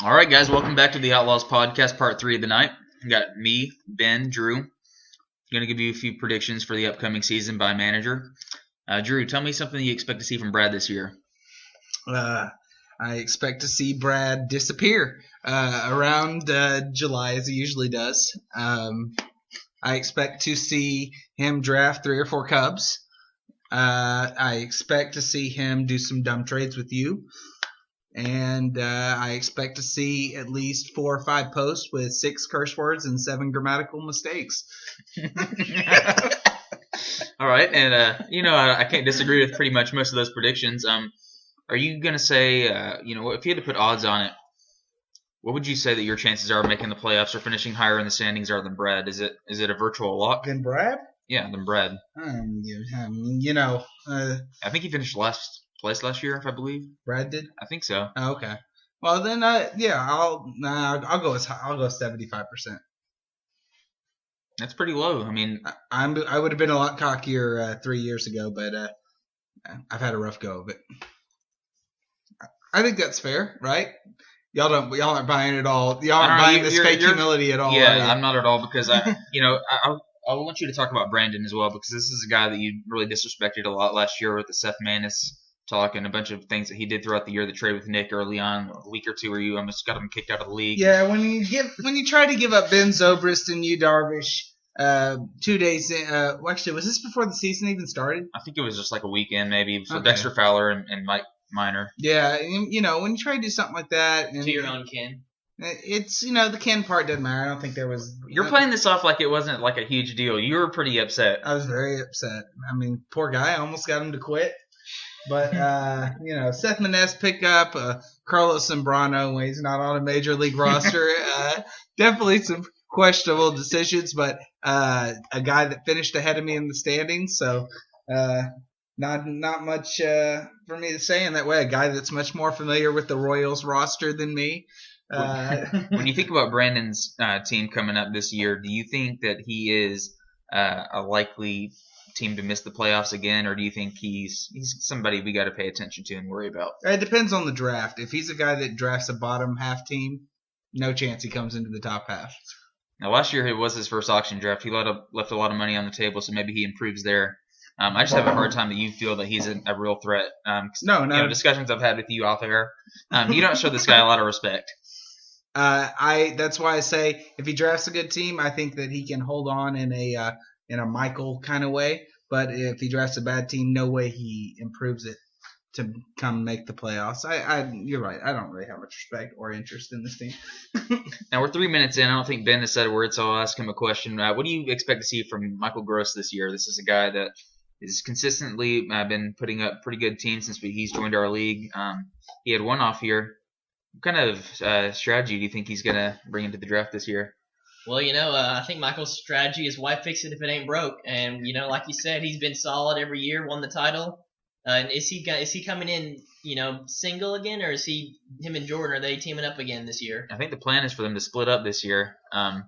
All right, guys, welcome back to the Outlaws podcast, part 3 of the night. We got me, Ben, Drew. I'm going to give you a few predictions for the upcoming season by manager. Drew, tell me something you expect to see from Brad this year. I expect to see Brad disappear around July, as he usually does. I expect to see him draft 3 or 4 Cubs. I expect to see him do some dumb trades with you. And I expect to see at least 4 or 5 posts with 6 curse words and 7 grammatical mistakes. All right, and I can't disagree with pretty much most of those predictions. Are you going to say, if you had to put odds on it, what would you say that your chances are of making the playoffs or finishing higher in the standings are than Brad? Is it a virtual lock? Than Brad? Yeah, than Brad. I think he finished last place last year, if I believe. Brad did? I think so. Oh, okay. Well then, I'll go 75%. That's pretty low. I mean, I would have been a lot cockier 3 years ago, but I've had a rough go of it. I think that's fair, right? Y'all aren't buying it all. Y'all aren't buying this fake humility at all. Yeah, I'm not at all because I want you to talk about Brandon as well because this is a guy that you really disrespected a lot last year with the Seth Maness talk and a bunch of things that he did throughout the year. The trade with Nick early on, a week or two where you almost got him kicked out of the league. Yeah, when you try to give up Ben Zobrist and Yu Darvish 2 days in, actually, was this before the season even started? I think it was just like a weekend maybe. So okay. Dexter Fowler and Mike Minor. Yeah, when you try to do something like that, and to your own kin. It's the kin part doesn't matter. I don't think there was. You're playing this off like it wasn't like a huge deal. You were pretty upset. I was very upset. I mean, poor guy. I almost got him to quit. But Seth Maness pick up Carlos Zambrano when he's not on a major league roster. Definitely some questionable decisions, but a guy that finished ahead of me in the standings. So not much for me to say in that way. A guy that's much more familiar with the Royals roster than me. When you think about Brandon's team coming up this year, do you think that he is a likely team to miss the playoffs again, or do you think he's somebody we got to pay attention to and worry about? It depends on the draft. If he's a guy that drafts a bottom half team, no chance he comes into the top half. Now, last year it was his first auction draft. He left a lot of money on the table, so maybe he improves there. I just have a hard time that you feel that he's a real threat. No. Discussions I've had with you off air, you don't show this guy a lot of respect. That's why I say if he drafts a good team, I think that he can hold on in a Michael kind of way. But if he drafts a bad team, no way he improves it to come make the playoffs. You're right. I don't really have much respect or interest in this team. Now we're 3 minutes in. I don't think Ben has said a word, so I'll ask him a question. What do you expect to see from Michael Gross this year? This is a guy that has consistently been putting up pretty good teams since he's joined our league. He had one off year. What kind of strategy do you think he's going to bring into the draft this year? Well, I think Michael's strategy is why fix it if it ain't broke. And, like you said, he's been solid every year, won the title. And is he coming in, single again, or is him and Jordan, are they teaming up again this year? I think the plan is for them to split up this year. I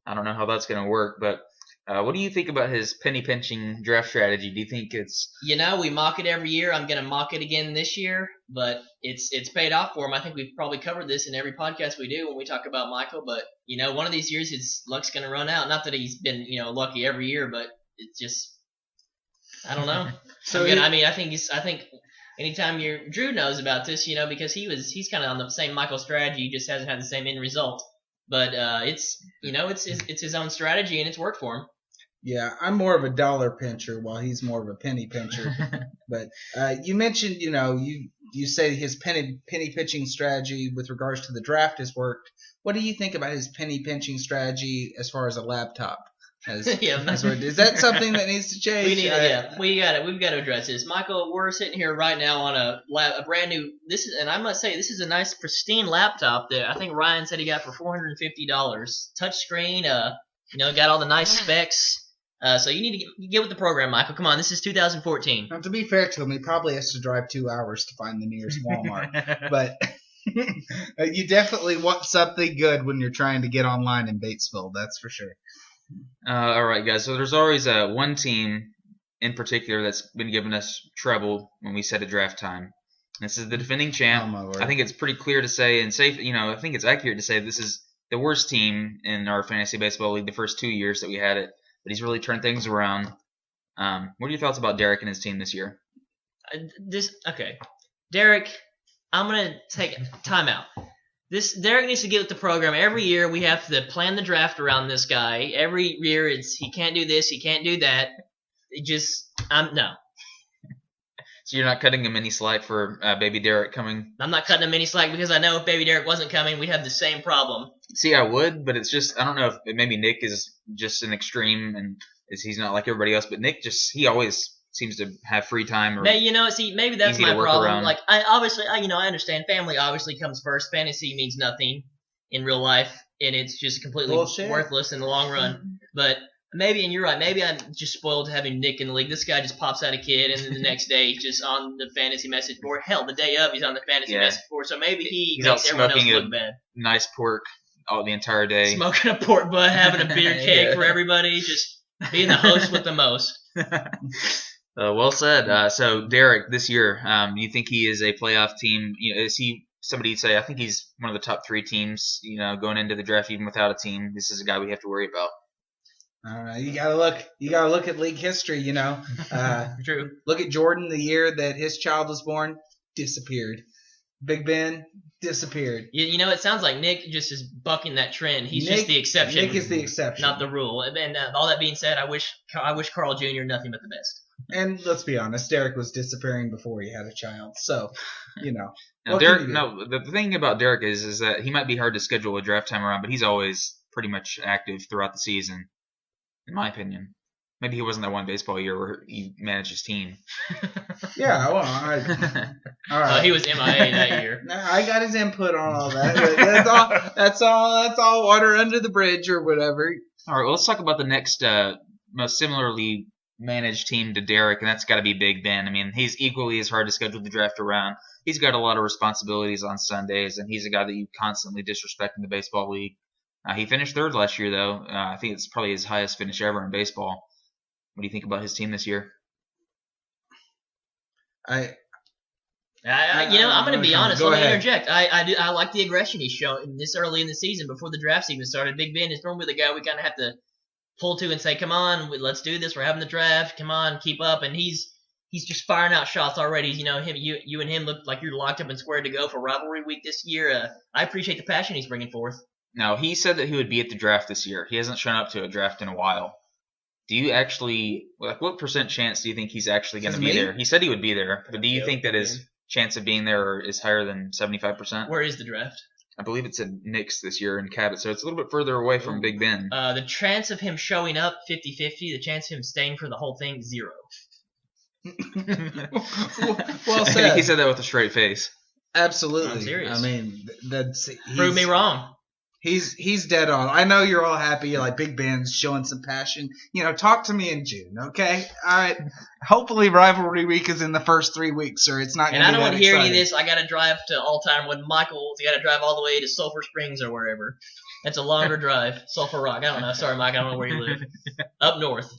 don't know how that's going to work, but what do you think about his penny pinching draft strategy? Do you think it's... we mock it every year. I'm going to mock it again this year, but it's paid off for him. I think we've probably covered this in every podcast we do when we talk about Michael, but, one of these years his luck's going to run out. Not that he's been, lucky every year, but it's just, I don't know. I think anytime Drew knows about this, because he's kind of on the same Michael strategy, he just hasn't had the same end result. But it's his own strategy and it's worked for him. Yeah, I'm more of a dollar pincher while he's more of a penny pincher. But you mentioned, you say his penny pinching strategy with regards to the draft has worked. What do you think about his penny pinching strategy as far as a laptop? Is that something that needs to change? We've got to address this. Michael, we're sitting here right now on a brand new. And I must say this is a nice pristine laptop that I think Ryan said he got for $450. Touchscreen, got all the nice specs. So you need to get with the program, Michael. Come on, this is 2014. Now, to be fair to him, he probably has to drive 2 hours to find the nearest Walmart. But you definitely want something good when you're trying to get online in Batesville. That's for sure. All right, guys. So there's always one team in particular that's been giving us trouble when we set a draft time. This is the defending champ. Oh, my Lord. I think it's pretty clear to say and safe. I think it's accurate to say this is the worst team in our fantasy baseball league the first 2 years that we had it. But he's really turned things around. What are your thoughts about Derek and his team this year? Derek, I'm gonna take time out. Derek needs to get with the program. Every year we have to plan the draft around this guy. Every year he can't do this, he can't do that. No. So you're not cutting him any slack for baby Derek coming? I'm not cutting him any slack because I know if baby Derek wasn't coming, we'd have the same problem. See, I would, but it's just I don't know if maybe Nick is just an extreme and he's not like everybody else. But Nick he always seems to have free time. Or maybe that's easy my to work problem. around. Like I understand family obviously comes first. Fantasy means nothing in real life, and it's just completely worthless in the long run. But maybe, and you're right, maybe I'm just spoiled having Nick in the league. This guy just pops out a kid, and then the next day he's just on the fantasy message board. Hell, the day of he's on the fantasy message board. So maybe he's makes everyone else look bad. Nice pork all the entire day. Smoking a pork butt, having a beer cake for everybody, just being the host with the most. Well said. So Derek, this year, do you think he is a playoff team? Is he somebody you'd say? I think he's one of the top 3 teams. Going into the draft even without a team. This is a guy we have to worry about. You gotta look at league history. True. Look at Jordan the year that his child was born, disappeared. Big Ben disappeared. It sounds like Nick just is bucking that trend. He's just the exception. Nick is the exception, not the rule. And all that being said, I wish Carl Jr. nothing but the best. And let's be honest, Derek was disappearing before he had a child. So, Now, Derek. No, the thing about Derek is that he might be hard to schedule a draft time around, but he's always pretty much active throughout the season, in my opinion. Maybe he wasn't that one baseball year where he managed his team. Yeah, well, all right. He was MIA that year. I got his input on all that. That's all water under the bridge or whatever. All right, well, let's talk about the next most similarly managed team to Derek, and that's got to be Big Ben. I mean, he's equally as hard to schedule the draft around. He's got a lot of responsibilities on Sundays, and he's a guy that you constantly disrespect in the baseball league. He finished 3rd last year, though. I think it's probably his highest finish ever in baseball. What do you think about his team this year? I'm going to be honest. Let me interject. I like the aggression he's shown this early in the season before the draft's even started. Big Ben is normally the guy we kind of have to pull to and say, come on, let's do this. We're having the draft. Come on, keep up. And he's just firing out shots already. You and him look like you're locked up and squared to go for rivalry week this year. I appreciate the passion he's bringing forth. Now, he said that he would be at the draft this year. He hasn't shown up to a draft in a while. Do you actually, what % chance do you think he's actually going to be there? He said he would be there, but do you think that his chance of being there is higher than 75%? Where is the draft? I believe it's in Knicks this year in Cabot, so it's a little bit further away from Big Ben. The chance of him showing up, 50-50. The chance of him staying for the whole thing, 0. Well said. He said that with a straight face. Absolutely. I'm serious. I mean, prove me wrong. He's dead on. I know you're all happy. You're like, Big Ben's showing some passion. Talk to me in June, okay? All right. Hopefully, rivalry week is in the first 3 weeks, or it's not going to be that exciting. And I don't want to hear any of this. I got to drive to All-Time with Michael. You got to drive all the way to Sulphur Springs or wherever. That's a longer drive. Sulphur Rock. I don't know. Sorry, Mike. I don't know where you live. Up north.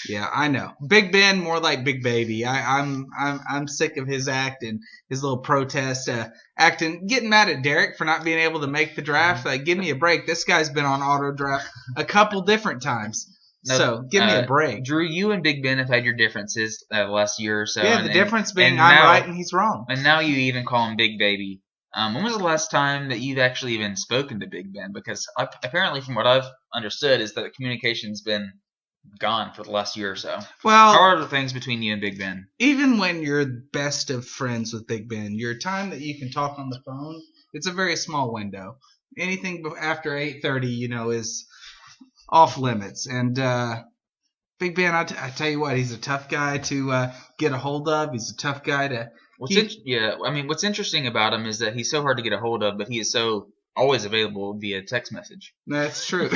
Yeah, I know. Big Ben, more like Big Baby. I'm sick of his act and his little protest getting mad at Derek for not being able to make the draft. Like, give me a break. This guy's been on auto draft a couple different times. So give me a break. Drew, you and Big Ben have had your differences the last year or so. Yeah, the difference being I'm right and he's wrong. And now you even call him Big Baby. When was the last time that you've actually even spoken to Big Ben? Because apparently, from what I've understood, is that communication's been gone for the last year or so. Well, how are the things between you and Big Ben? Even when you're best of friends with Big Ben, your time that you can talk on the phone, it's a very small window. Anything after 8:30, is off limits. And Big Ben, I tell you what, he's a tough guy to get a hold of. He's a tough guy to. What's interesting about him is that he's so hard to get a hold of, but he is so always available via text message. That's true.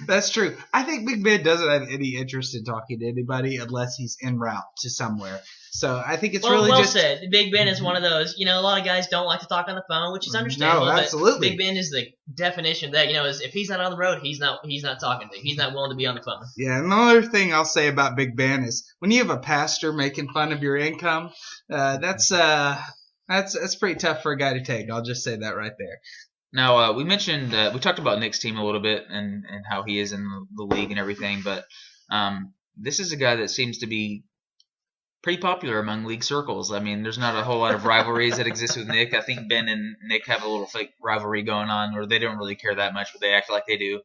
That's true. I think Big Ben doesn't have any interest in talking to anybody unless he's en route to somewhere. So I think it's really well just said. Big Ben is one of those. A lot of guys don't like to talk on the phone, which is understandable. No, absolutely. But Big Ben is the definition of that. Is if he's not on the road, he's not talking to. He's not willing to be on the phone. Yeah, and the other thing I'll say about Big Ben is when you have a pastor making fun of your income, that's pretty tough for a guy to take. I'll just say that right there. Now, we mentioned we talked about Nick's team a little bit and how he is in the league and everything, but this is a guy that seems to be pretty popular among league circles. I mean, there's not a whole lot of rivalries that exist with Nick. I think Ben and Nick have a little fake rivalry going on, where they don't really care that much, but they act like they do.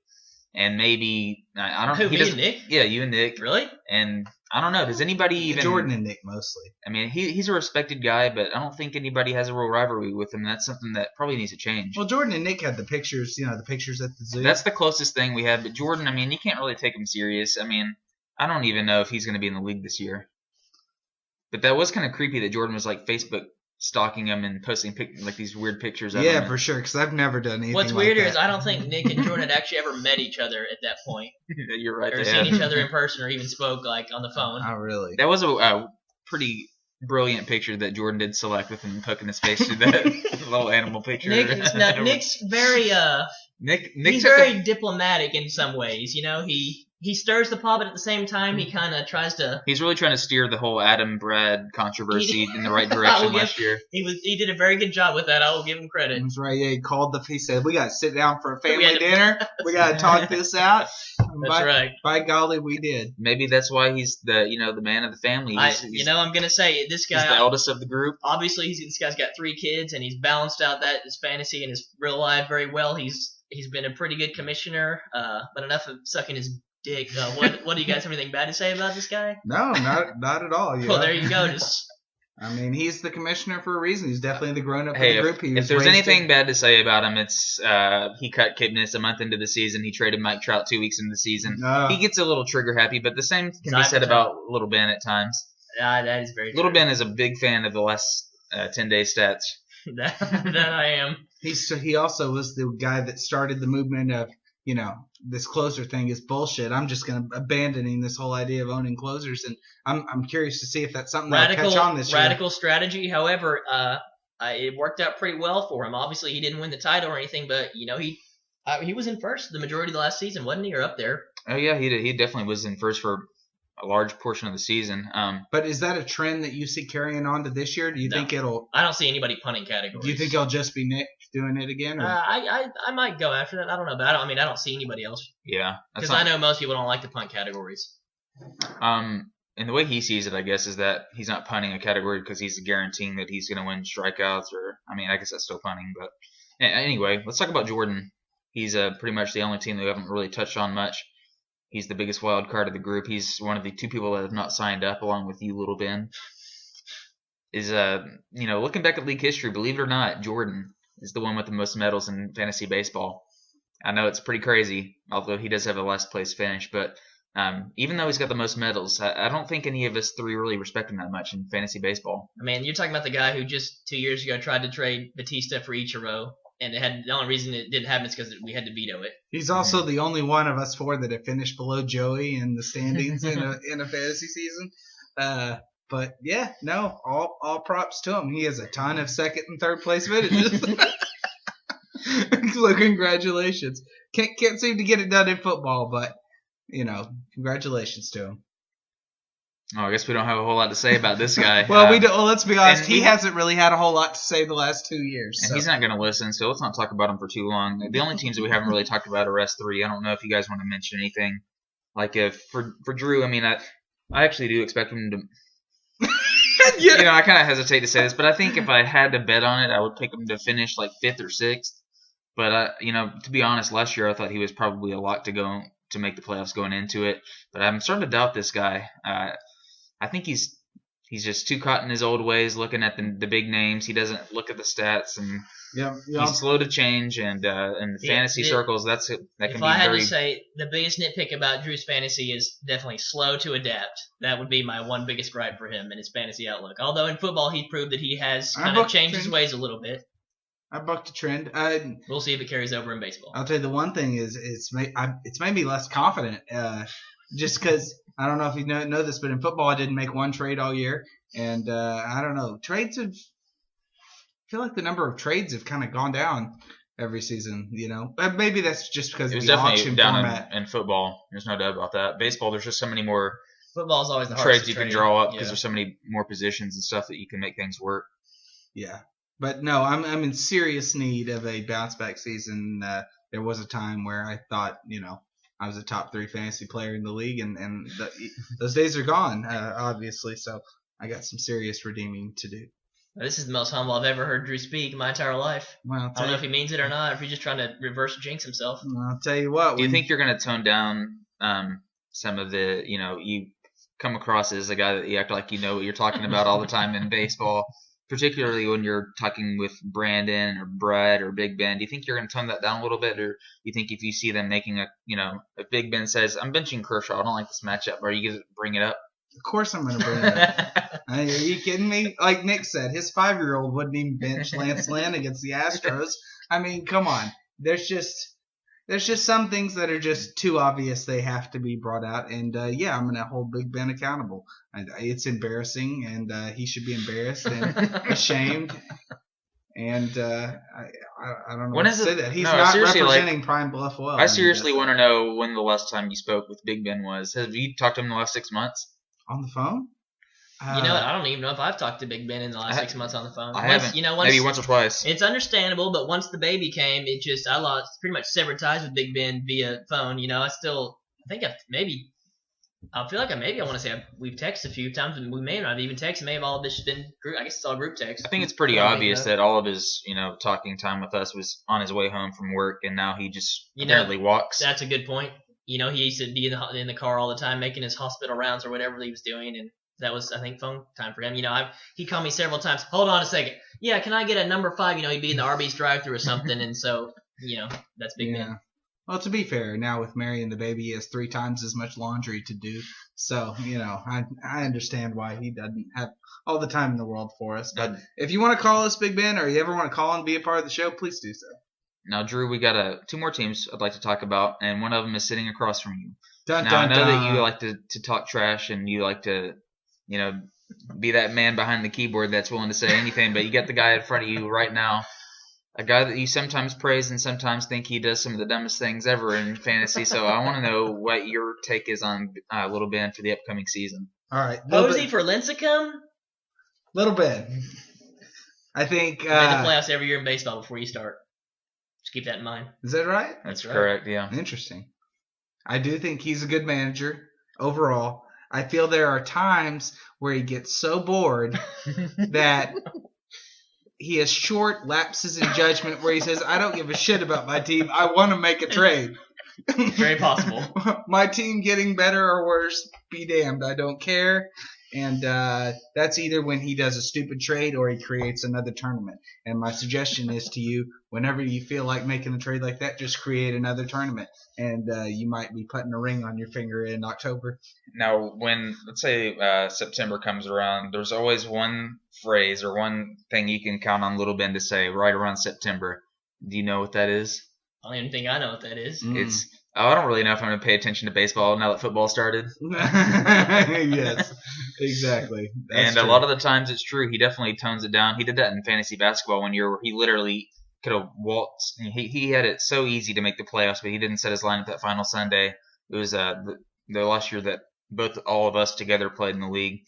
And maybe I don't. Who, me and Nick? Yeah, you and Nick. Really? And I don't know. Does anybody even Jordan and Nick mostly? I mean, he's a respected guy, but I don't think anybody has a real rivalry with him. That's something that probably needs to change. Well, Jordan and Nick had the pictures. The pictures at the zoo. That's the closest thing we have. But Jordan, I mean, you can't really take him serious. I mean, I don't even know if he's going to be in the league this year. But that was kind of creepy that Jordan was like Facebook stalking him and posting like these weird pictures of him. Yeah, for sure. Because I've never done anything. What's like weirder that. is I don't think Nick and Jordan had actually ever met each other at that point, You're right. or seen each other in person, or even spoke like on the phone. Oh, really? That was a pretty brilliant picture that Jordan did select with him poking his face through that little animal picture. Nick's very he's very diplomatic in some ways. He stirs the pot, but at the same time, he kind of tries to. He's really trying to steer the whole Adam Brad controversy in the right direction last year. He did a very good job with that. I will give him credit. That's right. Yeah, he said, "We got to sit down for a family dinner. We got to talk this out." That's right. By golly, we did. Maybe that's why he's the man of the family. I'm gonna say this guy. He's the eldest of the group. Obviously, this guy's got 3 kids, and he's balanced out his fantasy and his real life very well. He's been a pretty good commissioner, but enough of sucking his dick. What do you guys have anything bad to say about this guy? No, not at all. Well, there you go. I mean, he's the commissioner for a reason. He's definitely the grown-up of the group. If there's anything bad to say about him, it's he cut Kipnis a month into the season. He traded Mike Trout 2 weeks into the season. He gets a little trigger happy, but the same can be said about Little Ben at times. That is very true. Little Ben is a big fan of the last 10-day stats. that I am. He also was the guy that started the movement of, this closer thing is bullshit. I'm just abandoning this whole idea of owning closers, and I'm curious to see if that's something that'll catch on this year. Radical strategy. However, it worked out pretty well for him. Obviously, he didn't win the title or anything, but he was in first the majority of the last season, wasn't he, or up there? Oh yeah, he definitely was in first for a large portion of the season. But is that a trend that you see carrying on to this year? Do you think it'll? I don't see anybody punting categories. Do you think it'll just be Nick doing it again? Or? I might go after that. I don't know, but I don't see anybody else. Yeah, because I know most people don't like the punt categories. And the way he sees it, I guess, is that he's not punting a category because he's guaranteeing that he's going to win strikeouts, or I guess that's still punting. But anyway, let's talk about Jordan. He's pretty much the only team that we haven't really touched on much. He's the biggest wild card of the group. He's one of the 2 people that have not signed up, along with you, Little Ben. Looking back at league history, believe it or not, Jordan is the one with the most medals in fantasy baseball. I know it's pretty crazy, although he does have a last place finish. But even though he's got the most medals, I don't think any of us 3 really respect him that much in fantasy baseball. You're talking about the guy who just 2 years ago tried to trade Batista for Ichiro. And the only reason it didn't happen is because we had to veto it. He's also the only one of us 4 that have finished below Joey in the standings in a fantasy season. But yeah, no, all props to him. He has a ton of second and third place finishes. So congratulations. Can't seem to get it done in football, but congratulations to him. Oh, I guess we don't have a whole lot to say about this guy. Well, we don't. Well, let's be honest. He hasn't really had a whole lot to say the last 2 years. And he's not going to listen, so let's not talk about him for too long. The only teams that we haven't really talked about are us 3. I don't know if you guys want to mention anything. Like for Drew, I actually do expect him to. Yeah. I kind of hesitate to say this, but I think if I had to bet on it, I would pick him to finish like 5th or 6th. But to be honest, last year I thought he was probably a lock to make the playoffs going into it. But I'm starting to doubt this guy. I think he's just too caught in his old ways, looking at the big names. He doesn't look at the stats, and he's slow to change. And in the fantasy circles, that can be very. If I had to say, the biggest nitpick about Drew's fantasy is definitely slow to adapt. That would be my one biggest gripe for him and his fantasy outlook. Although in football, he proved that he has kind of changed his ways a little bit. I bucked a trend. We'll see if it carries over in baseball. I'll tell you the one thing is it's made me less confident. Just because I don't know if you know this, but in football I didn't make one trade all year, and I don't know, trades have. I feel like the number of trades have kind of gone down every season. But maybe that's just because of the auction format. In football. There's no doubt about that. Baseball, there's just so many more Football's always the trades you can draw up because there's so many more positions and stuff that you can make things work. Yeah. But no, I'm in serious need of a bounce back season. There was a time where I thought, I was a top 3 fantasy player in the league, and those days are gone, obviously. So I got some serious redeeming to do. This is the most humble I've ever heard Drew speak in my entire life. Well, I don't know if he means it or not, or if he's just trying to reverse jinx himself. I'll tell you what. Do you think you're going to tone down some of the, you come across as a guy that you act like you know what you're talking about all the time in baseball? Particularly when you're talking with Brandon or Brett or Big Ben, do you think you're going to tone that down a little bit, or do you think if you see them making if Big Ben says, "I'm benching Kershaw, I don't like this matchup," are you going to bring it up? Of course I'm going to bring it up. Are you kidding me? Like Nick said, his 5-year-old wouldn't even bench Lance Lynn against the Astros. I mean, come on. There's just some things that are just too obvious they have to be brought out. And, I'm going to hold Big Ben accountable. It's embarrassing, and he should be embarrassed and ashamed. And I don't know when to say that. He's not representing Prime Bluff well. I seriously want to know when the last time you spoke with Big Ben was. Have you talked to him in the last 6 months? On the phone? You know what? I don't even know if I've talked to Big Ben in the last 6 months on the phone. I haven't. Maybe once or twice. It's understandable, but once the baby came, I lost pretty much severed ties with Big Ben via phone. I feel like I want to say we've texted a few times, and we may not have even texted. May have all just been group. I guess it's all group text. I think it's pretty obvious that all of his, talking time with us was on his way home from work, and now he just apparently walks. That's a good point. He used to be in the car all the time making his hospital rounds or whatever he was doing, and that was, I think, phone time for him. He called me several times. Hold on a second. Yeah, can I get a number 5? He'd be in the Arby's drive-thru or something, and so, that's Big Ben. Well, to be fair, now with Mary and the baby, he has 3 times as much laundry to do. So, I understand why he doesn't have all the time in the world for us. But if you want to call us Big Ben, or you ever want to call and be a part of the show, please do so. Now, Drew, we got 2 more teams I'd like to talk about, and one of them is sitting across from you. I know that you like to talk trash, and you like to, be that man behind the keyboard that's willing to say anything, but you got the guy in front of you right now, a guy that you sometimes praise and sometimes think he does some of the dumbest things ever in fantasy. So I want to know what your take is on Little Ben for the upcoming season. All right. Posey for Lincecum? Little Ben. I think... in the playoffs every year in baseball before you start. Just keep that in mind. Is that right? That's correct, yeah. Interesting. I do think he's a good manager overall. I feel there are times where he gets so bored that he has short lapses in judgment where he says, I don't give a shit about my team. I want to make a trade. Very possible. My team getting better or worse, be damned. I don't care. And that's either when he does a stupid trade or he creates another tournament. And my suggestion is to you, whenever you feel like making a trade like that, just create another tournament. And you might be putting a ring on your finger in October. Now, when, let's say, September comes around, there's always one phrase or one thing you can count on Little Ben to say right around September. Do you know what that is? I don't even think I know what that is. It's... I don't really know if I'm going to pay attention to baseball now that football started. Yes, exactly. That's true. A lot of the times it's true. He definitely tones it down. He did that in fantasy basketball one year where he literally could have waltzed. He had it so easy to make the playoffs, but he didn't set his lineup that final Sunday. It was the last year that all of us together played in the league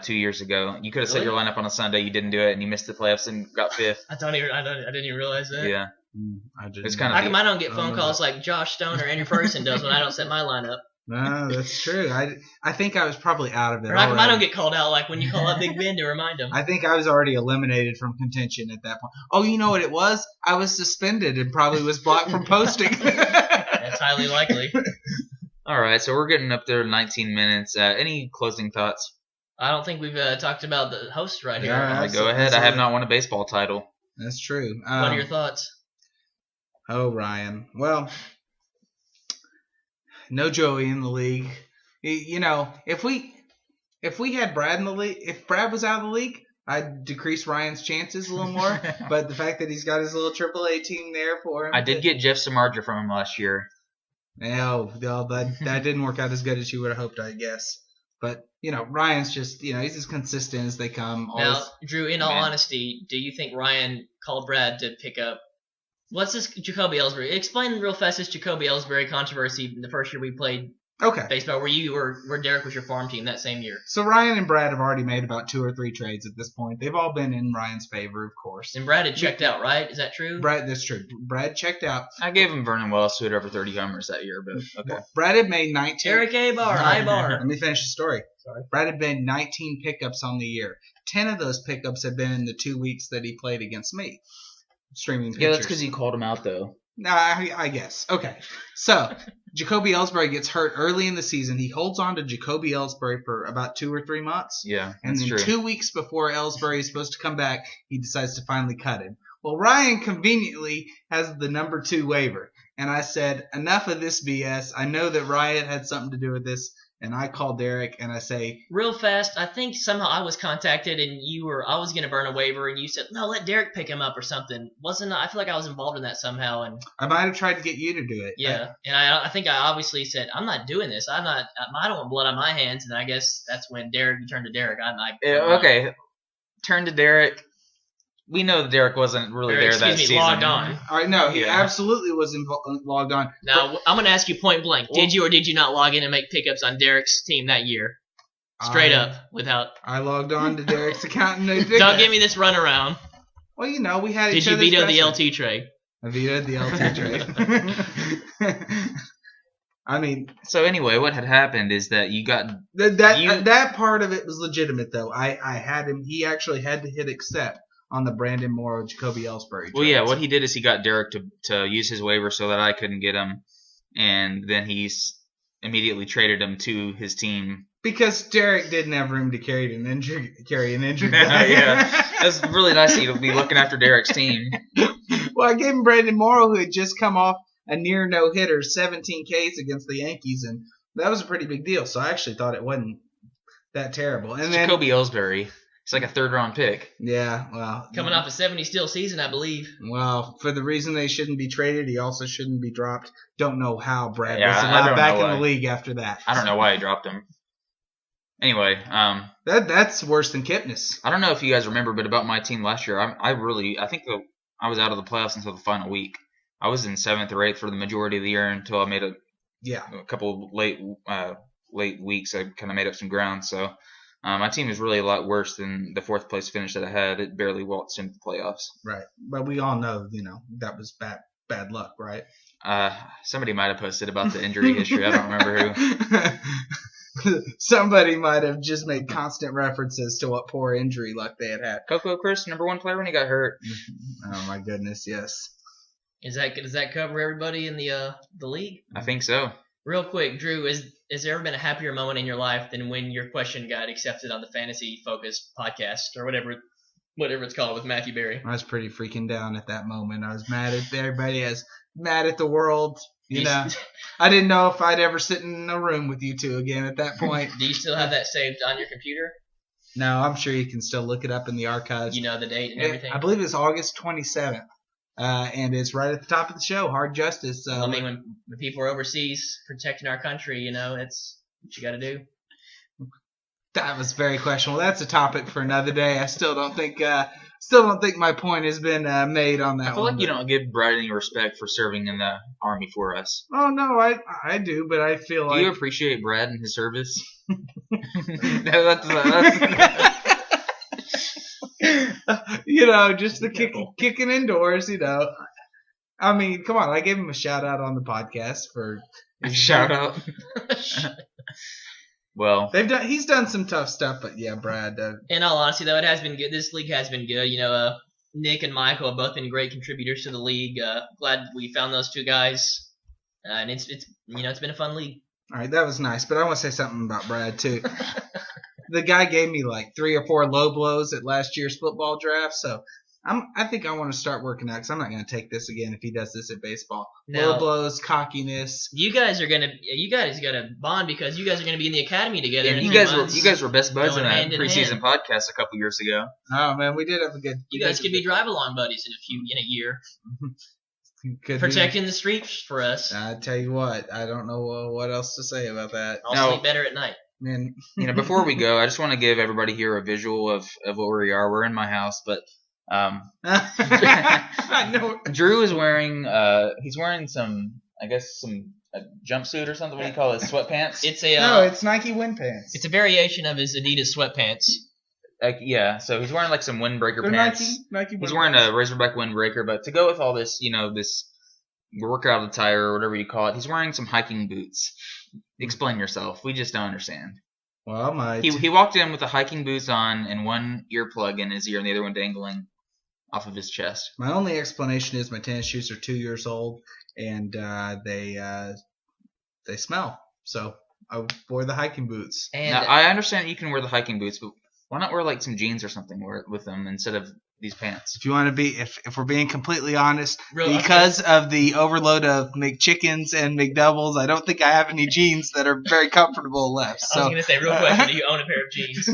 2 years ago. You could have set your lineup on a Sunday. You didn't do it, and you missed the playoffs and got 5th. I didn't even realize that. Yeah. It's kind of. How come I don't get phone calls like Josh Stone or Andrew Ferguson does when I don't set my lineup? No, that's true. I think I was probably out of it. Or how come I don't get called out like when you call up Big Ben to remind him? I think I was already eliminated from contention at that point. Oh, you know what it was? I was suspended and probably was blocked from posting. That's highly likely. All right, so we're getting up there 19 minutes. Any closing thoughts? I don't think we've talked about the host right here. Go ahead. I have not won a baseball title. That's true. What are your thoughts? Oh, Ryan. Well, no Joey in the league. If we had Brad in the league, if Brad was out of the league, I'd decrease Ryan's chances a little more. But the fact that he's got his little AAA team there for him. I did get Jeff Samardzija from him last year. No, that didn't work out as good as you would have hoped, I guess. But, Ryan's just, he's as consistent as they come. Now, Drew, in all honesty, do you think Ryan called Brad to pick up what's this Jacoby Ellsbury? Explain real fast this Jacoby Ellsbury controversy the first year we played baseball, where Derek was your farm team that same year. So Ryan and Brad have already made about 2 or 3 trades at this point. They've all been in Ryan's favor, of course. And Brad had checked out, right? Is that true? That's true. Brad checked out. I gave him Vernon Wells, who had over 30 homers that year, but okay. Brad had made 19. Eric Ibar. Let me finish the story. Sorry. Brad had made 19 pickups on the year. 10 of those pickups had been in the 2 weeks that he played against me. Streaming pictures. Yeah, that's because you called him out, though. Nah, I guess. Okay. So, Jacoby Ellsbury gets hurt early in the season. He holds on to Jacoby Ellsbury for about 2 or 3 months. Yeah, and then true. 2 weeks before Ellsbury is supposed to come back, he decides to finally cut him. Well, Ryan conveniently has the number 2 waiver. And I said, enough of this BS. I know that Ryan had something to do with this. And I called Derek and I say, real fast, I think somehow I was contacted and I was going to burn a waiver and you said, no, let Derek pick him up or something. I feel like I was involved in that somehow. And I might have tried to get you to do it. Yeah. And I think I obviously said, I'm not doing this. I don't want blood on my hands. And I guess that's when you turned to Derek. Okay. Turn to Derek. We know that Derek wasn't really there that season. Logged on. All right, no, he absolutely was logged on. Now, I'm going to ask you point blank. Did you or did you not log in and make pickups on Derek's team that year? Straight up, without... I logged on to Derek's account and don't give me this runaround. Well, we had each other's... Did you veto the LT trade? I vetoed the LT trade. I mean... So anyway, what had happened is that you got... That part of it was legitimate, though. I had him... He actually had to hit accept on the Brandon Morrow, Jacoby Ellsbury. Well, yeah, what he did is he got Derek to use his waiver so that I couldn't get him, and then he's immediately traded him to his team. Because Derek didn't have room to carry an injured guy. Yeah, that's really nice of you to be looking after Derek's team. Well, I gave him Brandon Morrow, who had just come off a near no-hitter, 17 Ks against the Yankees, and that was a pretty big deal, so I actually thought it wasn't that terrible. And then Jacoby Ellsbury. It's like a 3rd-round pick. Yeah, well. Coming off a 70-steal season, I believe. Well, for the reason they shouldn't be traded, he also shouldn't be dropped. Don't know how Brad was allowed back in the league after that. I don't know why he dropped him. Anyway. That's worse than Kipnis. I don't know if you guys remember, but about my team last year, I think I was out of the playoffs until the final week. I was in 7th or 8th for the majority of the year until I made a couple late weeks. I kind of made up some ground, so... my team is really a lot worse than the 4th place finish that I had. It barely waltzed into the playoffs. Right. But we all know, that was bad luck, right? Somebody might have posted about the injury history. I don't remember who. Somebody might have just made constant references to what poor injury luck they had. Coco Chris, number 1 player when he got hurt. Oh, my goodness, yes. Does that cover everybody in the league? I think so. Real quick, Drew, has there ever been a happier moment in your life than when your question got accepted on the Fantasy Focus podcast or whatever it's called with Matthew Berry? I was pretty freaking down at that moment. I was mad at everybody. I was mad at the world. I didn't know if I'd ever sit in a room with you two again at that point. Do you still have that saved on your computer? No, I'm sure you can still look it up in the archives. You know the date and everything? I believe it's August 27th. And it's right at the top of the show, Hard Justice. When people are overseas protecting our country, it's what you got to do. That was very questionable. That's a topic for another day. I still don't think my point has been made on that one. I feel like you don't give Brad any respect for serving in the Army for us. Oh, no, I do, but I feel like... Do you appreciate Brad and his service? that's just the kicking indoors, I mean, come on. I gave him a shout out on the podcast for a shout out. Well, he's done some tough stuff, but yeah, Brad. In all honesty, though, it has been good. This league has been good. Nick and Michael have both been great contributors to the league. Glad we found those 2 guys, and it's been a fun league. All right, that was nice, but I want to say something about Brad too. The guy gave me like 3 or 4 low blows at last year's football draft, so I think I want to start working out because I'm not going to take this again if he does this at baseball. No. Low blows, cockiness. You guys gotta bond because you guys are gonna be in the academy together. And in you a few guys months. were best buds in Going that hand in preseason hand. podcast a couple years ago. Oh man, we did have a good. You guys could be drive-along buddies in a year, protecting the streets for us. I tell you what, I don't know what else to say about that. I'll sleep better at night. Man, Before we go, I just want to give everybody here a visual of where we are. We're in my house, but I know. Drew is wearing he's wearing some jumpsuit or something. What do you call it? Sweatpants. It's Nike wind pants. It's a variation of his Adidas sweatpants. So he's wearing like some windbreaker They're pants. Nike He's wind wearing pants. a Razorback windbreaker, but to go with all this, this workout attire or whatever you call it, he's wearing some hiking boots. Explain yourself. We just don't understand. Well, He walked in with the hiking boots on and one earplug in his ear and the other one dangling off of his chest. my only explanation is my tennis shoes are 2 years old and they smell. So I wore the hiking boots. And Now, I understand you can wear the hiking boots, but why not wear like some jeans or something with them instead of these pants? If you want to be, if we're being completely honest, Real- because of the overload of McChickens and McDoubles, I don't think I have any jeans that are very comfortable left. I was So gonna say, real question: do you own a pair of jeans?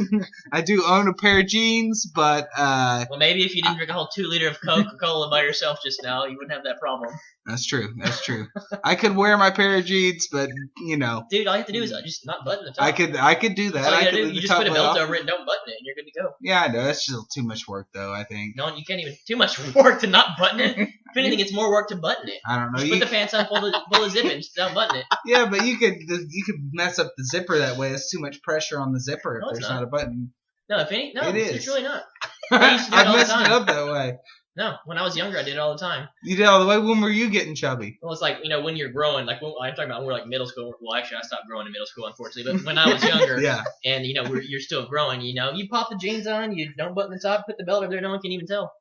I do own a pair of jeans, but Well, maybe if you didn't drink a whole 2 liter of Coca-Cola by yourself just now, you wouldn't have that problem. that's true. I could wear my pair of jeans, but Dude, all you have to do is just not button the top. I could do that. That's all you I gotta could do. leave You the just put a top belt off. over it and don't button it, and you're good to go. Yeah, I know. That's still too much work, though, I think. No, you can't even. Too much work to not button it. If anything, it's more work to button it. I don't know. Just put the pants on, pull the zip in, just don't button it. Yeah, but you could mess up the zipper that way. It's too much pressure on the zipper No, if it's there's not. not a button. No, It is. it's really not. I used to do it I've all the messed it time. up that way. No, when I was younger, I did it all the time. You did all the way. When were you getting chubby? Well, it's like, when you're growing, like I'm talking about when we're like middle school. Well, actually, I stopped growing in middle school, unfortunately. But when I was younger, Yeah. and you're still growing, you pop the jeans on, you don't button the top, put the belt over there, no one can even tell.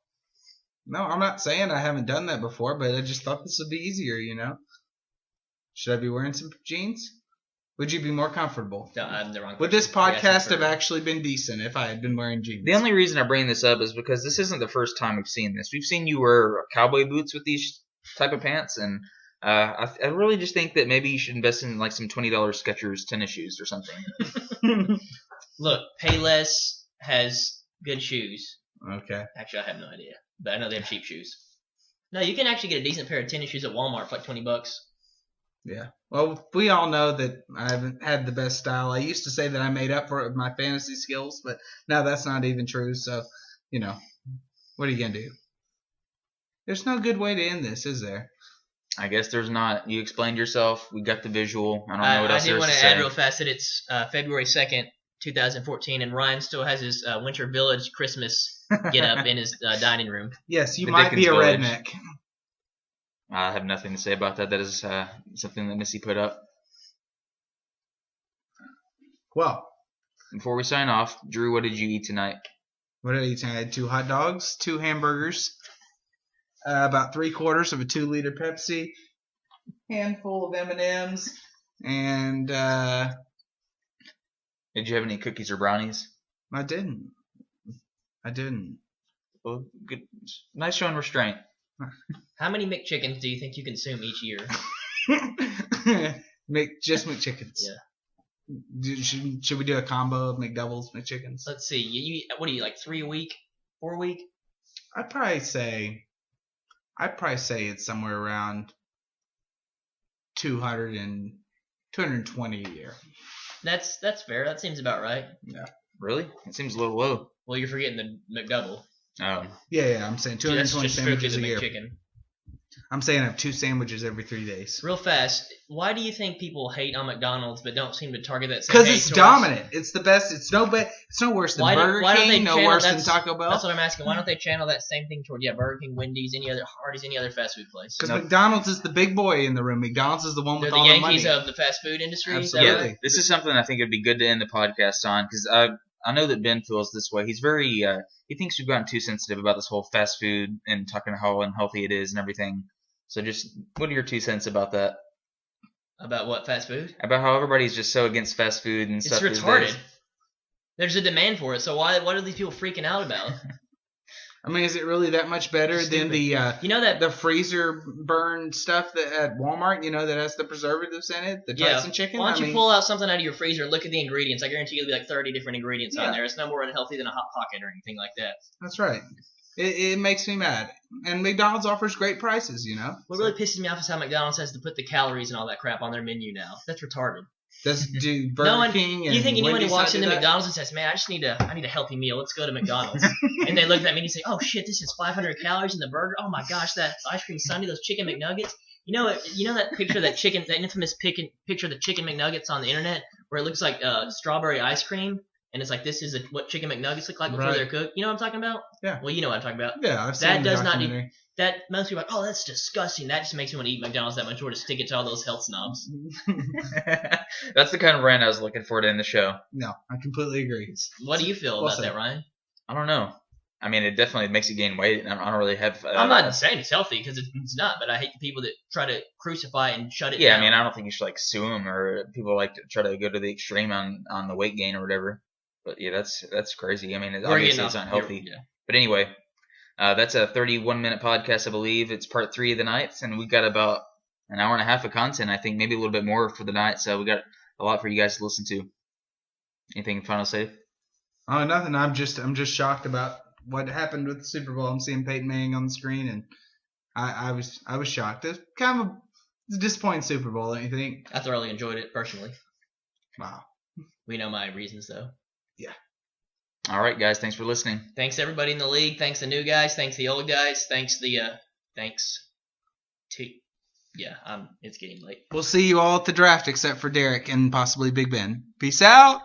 No, I'm not saying I haven't done that before, but I just thought this would be easier, Should I be wearing some jeans? Would you be more comfortable? No, I'm the wrong. Would this question. podcast have actually been decent if I had been wearing jeans? The only reason I bring this up is because this isn't the first time we've seen this. We've seen you wear cowboy boots with these type of pants, and I really just think that maybe you should invest in like some $20 Skechers tennis shoes or something. Look, Payless has good shoes. Okay. Actually, I have no idea, but I know they have cheap shoes. No, you can actually get a decent pair of tennis shoes at Walmart for like $20. Yeah. Well, we all know that I haven't had the best style. I used to say that I made up for it with my fantasy skills, but now that's not even true. So, what are you going to do? There's no good way to end this, is there? I guess there's not. You explained yourself. We got the visual. I don't know what I else did there's want to to say. add real fast that it's February 2nd, 2014, and Ryan still has his Winter Village Christmas get up in his dining room. Yes, you The might be a Dickens Village. redneck. I have nothing to say about that. That is something that Missy put up. Well, Before we sign off, Drew, what did you eat tonight? what did I eat? I had 2 hot dogs, 2 hamburgers, about 3/4 of a 2-liter Pepsi, handful of M&Ms, and Did you have any cookies or brownies? I didn't. Well, good. Nice showing restraint. How many McChickens do you think you consume each year? Just McChickens. Yeah. Should we do a combo of McDoubles, McChickens? Let's see. You what do you like? 3 a week? 4 a week? I'd probably say it's somewhere around 220 a year. That's fair. That seems about right. Really? It seems a little low. Well, you're forgetting the McDouble. Oh. Yeah, I'm saying That's 220 just strictly sandwiches the a year. McChicken. I'm saying I have 2 sandwiches every 3 days. Real fast, why do you think people hate on McDonald's but don't seem to target that same Because hate it's towards- dominant. It's the best. It's no worse than Why don't- Burger why don't they King. No channel- worse than that's- Taco Bell. That's what I'm asking. Why don't they channel that same thing toward Burger King, Wendy's, any other Hardee's, any other fast food place? Because No. McDonald's is the big boy in the room. McDonald's is the one They're with the all Yankees the money. of the fast food industry. Is that Absolutely. right? This is something I think would be good to end the podcast on because I know that Ben feels this way. He's very he thinks we've gotten too sensitive about this whole fast food and talking how unhealthy it is and everything. So just what are your 2 cents about that? About what, fast food? About how everybody's just so against fast food and It's stuff. these retarded. days. There's a demand for it, so what are these people freaking out about? I mean, is it really that much better than the that freezer burn stuff that at Walmart? That has the preservatives in it, the Tyson chicken. Why don't you pull out something out of your freezer and look at the ingredients? I guarantee you'll be like 30 different ingredients on there. It's no more unhealthy than a Hot Pocket or anything like that. That's right. It makes me mad. And McDonald's offers great prices. What really pisses me off is how McDonald's has to put the calories and all that crap on their menu now. That's retarded. Does do Burger King and you think anyone who walks into that? McDonald's and says, "Man, I need a healthy meal. Let's go to McDonald's." And they look at me and you say, "Oh shit, this is 500 calories in the burger. Oh my gosh, that ice cream sundae, those chicken McNuggets." You know that picture of that infamous picture of the chicken McNuggets on the internet where it looks like strawberry ice cream, and it's like this is what chicken McNuggets look like before they're cooked. You know what I'm talking about? Yeah. Well, you know what I'm talking about. Yeah, I've seen that. Does not need. That most people are like, oh, that's disgusting. That just makes me want to eat McDonald's that much more to stick it to all those health snobs. That's the kind of rant I was looking for to end the show. No, I completely agree. What do you feel about that, Ryan? I don't know. I mean, it definitely makes you gain weight. I don't really have... I'm not saying it's healthy because it's not, but I hate the people that try to crucify and shut it down. Yeah, I mean, I don't think you should sue them or people like to try to go to the extreme on the weight gain or whatever. But yeah, that's crazy. I mean, obviously it's not healthy. Yeah. But anyway... that's a 31-minute podcast, I believe. It's part 3 of the night, and we've got about an hour and a half of content. I think maybe a little bit more for the night, so we got a lot for you guys to listen to. Anything final to say? Oh, nothing. I'm just shocked about what happened with the Super Bowl. I'm seeing Peyton Manning on the screen, and I was shocked. It's kind of a disappointing Super Bowl, don't you think? I thoroughly enjoyed it personally. Wow. We know my reasons, though. Yeah. All right, guys. Thanks for listening. Thanks everybody in the league. Thanks the new guys. Thanks the old guys. It's getting late. We'll see you all at the draft, except for Derek and possibly Big Ben. Peace out.